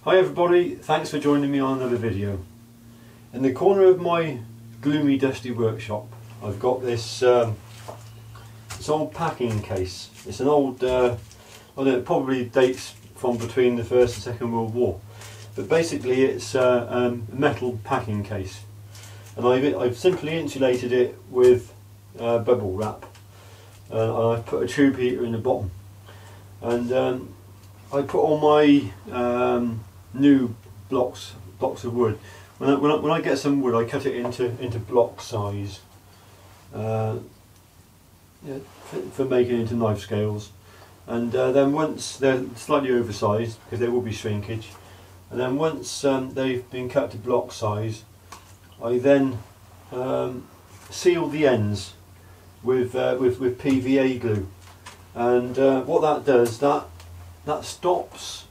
Hi everybody, thanks for joining me on another video. In the corner of my gloomy dusty workshop I've got this old packing case. It's an old, I don't know, it probably dates from between the First and Second World War, but basically it's a metal packing case, and I've simply insulated it with bubble wrap, and I've put a tube heater in the bottom, and I put all my new blocks of wood. When I get some wood, I cut it into block size, yeah, for making it into knife scales, and then once they're slightly oversized because there will be shrinkage, and then once they've been cut to block size, I then seal the ends with PVA glue, and what that does, that stops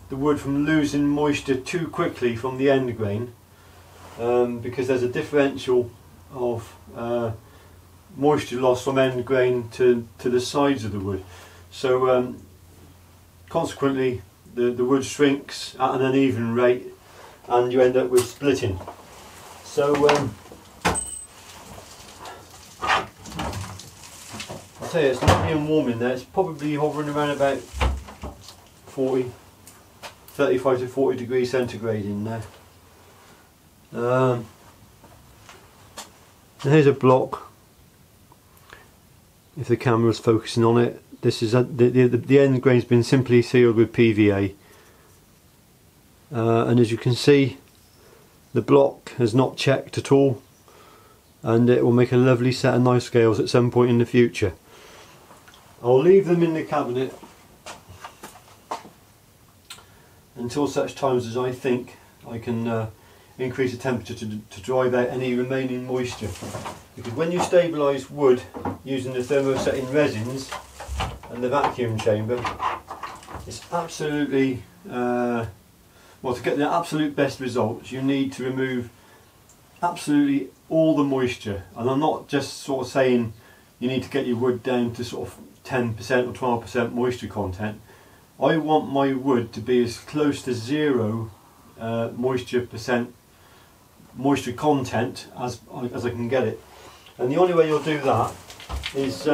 the wood from losing moisture too quickly from the end grain, because there's a differential of moisture loss from end grain to the sides of the wood. So consequently the wood shrinks at an uneven rate and you end up with splitting. So I'll tell you, it's lovely and warm in there. It's probably hovering around about 35 to 40 degrees centigrade in there. And here's a block, if the camera's focusing on it. This is the end grain's been simply sealed with PVA, and as you can see, the block has not checked at all, and it will make a lovely set of knife scales at some point in the future. I'll leave them in the cabinet until such times as I think I can increase the temperature to drive out any remaining moisture. Because when you stabilise wood using the thermosetting resins and the vacuum chamber, it's absolutely, well, to get the absolute best results you need to remove absolutely all the moisture. And I'm not just sort of saying you need to get your wood down to sort of 10% or 12% moisture content. I want my wood to be as close to zero moisture content as I can get it, and the only way you'll do that is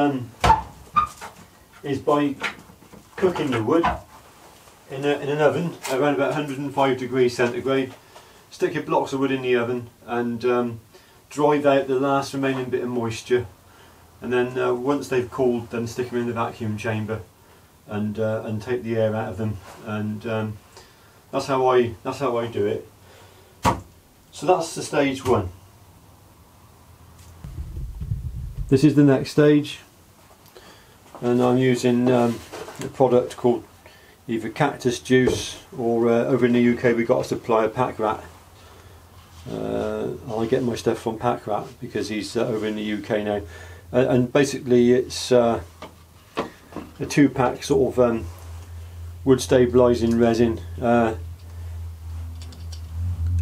by cooking the wood in an oven at around about 105 degrees centigrade. Stick your blocks of wood in the oven and drive out the last remaining bit of moisture, and then once they've cooled, then stick them in the vacuum chamber and take the air out of them, and that's how I do it. So that's the stage one. This is the next stage, and I'm using a product called either Cactus Juice, or over in the UK we got a supply of Pack Rat. I get my stuff from Pack Rat because he's over in the UK now, and basically it's a 2-pack sort of wood stabilising resin,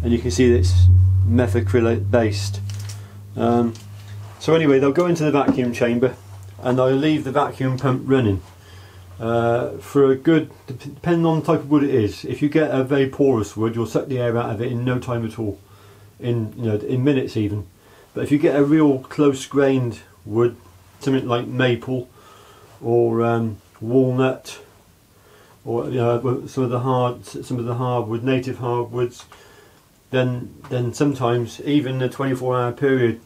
and you can see that it's methacrylate based. So anyway, they'll go into the vacuum chamber, and I'll leave the vacuum pump running for a good, depending on the type of wood it is. If you get a very porous wood, you'll suck the air out of it in no time at all, in minutes even. But if you get a real close grained wood, something like maple or walnut, or some of the hardwood, native hardwoods, then sometimes even the 24-hour period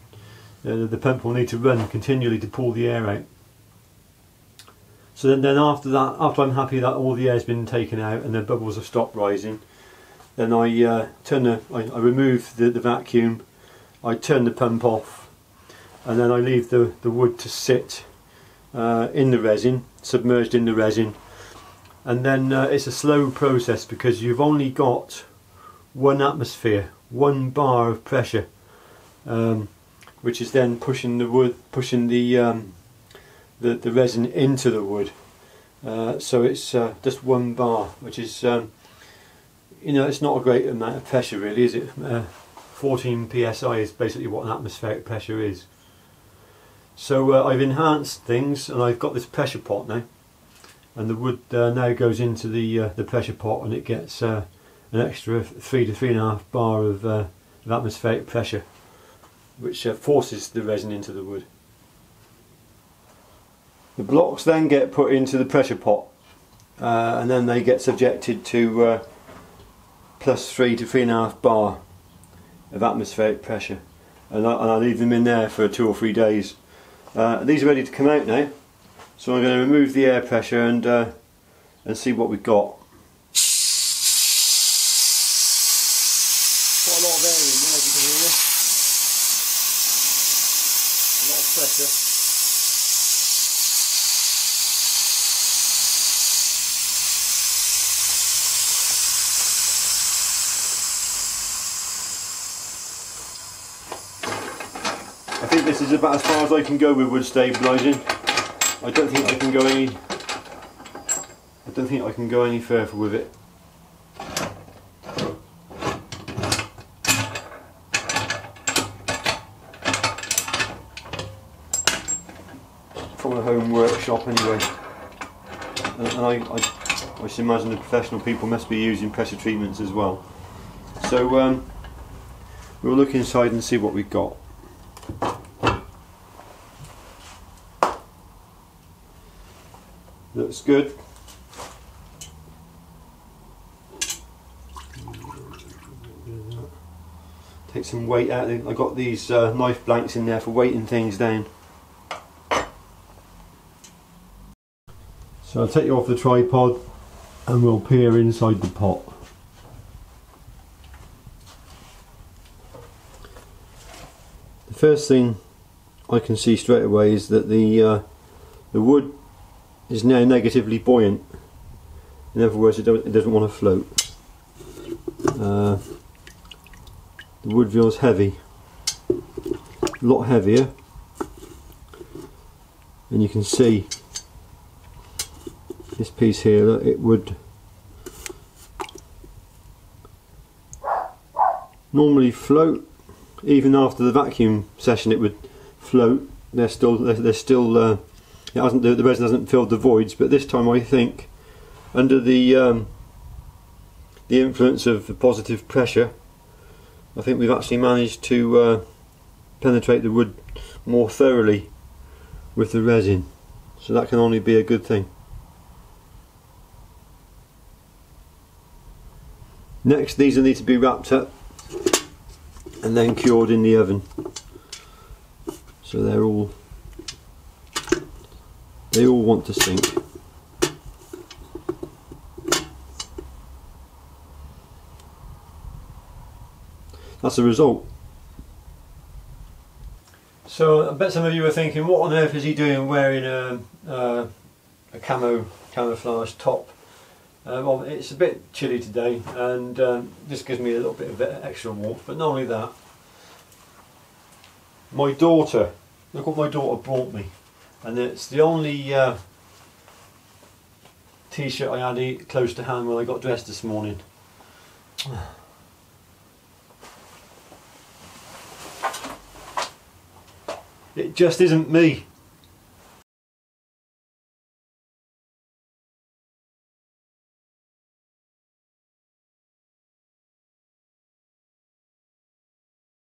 the pump will need to run continually to pull the air out. So then after that, after I'm happy that all the air's been taken out and the bubbles have stopped rising, then I remove the vacuum, I turn the pump off, and then I leave the wood to sit in the resin, submerged in the resin, and then it's a slow process because you've only got 1 atmosphere, 1 bar of pressure, which is then pushing the resin into the wood. So it's just 1 bar, which is it's not a great amount of pressure really, is it? 14 psi is basically what an atmospheric pressure is. So I've enhanced things, and I've got this pressure pot now, and the wood now goes into the pressure pot, and it gets an extra 3 to 3.5 bar of atmospheric pressure, which forces the resin into the wood. The blocks then get put into the pressure pot, and then they get subjected to plus 3 to 3.5 bar of atmospheric pressure, and I leave them in there for 2 or 3 days. These are ready to come out now, so I'm going to remove the air pressure and see what we've got. Quite a lot of air in there, as you can hear. A lot of pressure. I think this is about as far as I can go with wood stabilising. I don't think I can go any further with it. From a home workshop anyway. And I should imagine the professional people must be using pressure treatments as well. So we'll look inside and see what we've got. Looks good. Take some weight out. I got these knife blanks in there for weighting things down. So I'll take you off the tripod and we'll peer inside the pot. The first thing I can see straight away is that the wood is now negatively buoyant. In other words, it doesn't want to float. The wood feels heavy, a lot heavier, and you can see this piece here that it would normally float. Even after the vacuum session it would float. There's still the resin hasn't filled the voids, but this time I think under the influence of the positive pressure, I think we've actually managed to penetrate the wood more thoroughly with the resin, so that can only be a good thing. Next, these will need to be wrapped up and then cured in the oven, so they all want to sink. That's the result. So I bet some of you are thinking, what on earth is he doing wearing a camouflage top? Well, it's a bit chilly today, and this gives me a little bit of extra warmth. But not only that, my daughter, look what my daughter brought me, and it's the only t-shirt I had close to hand when I got dressed this morning. It just isn't me.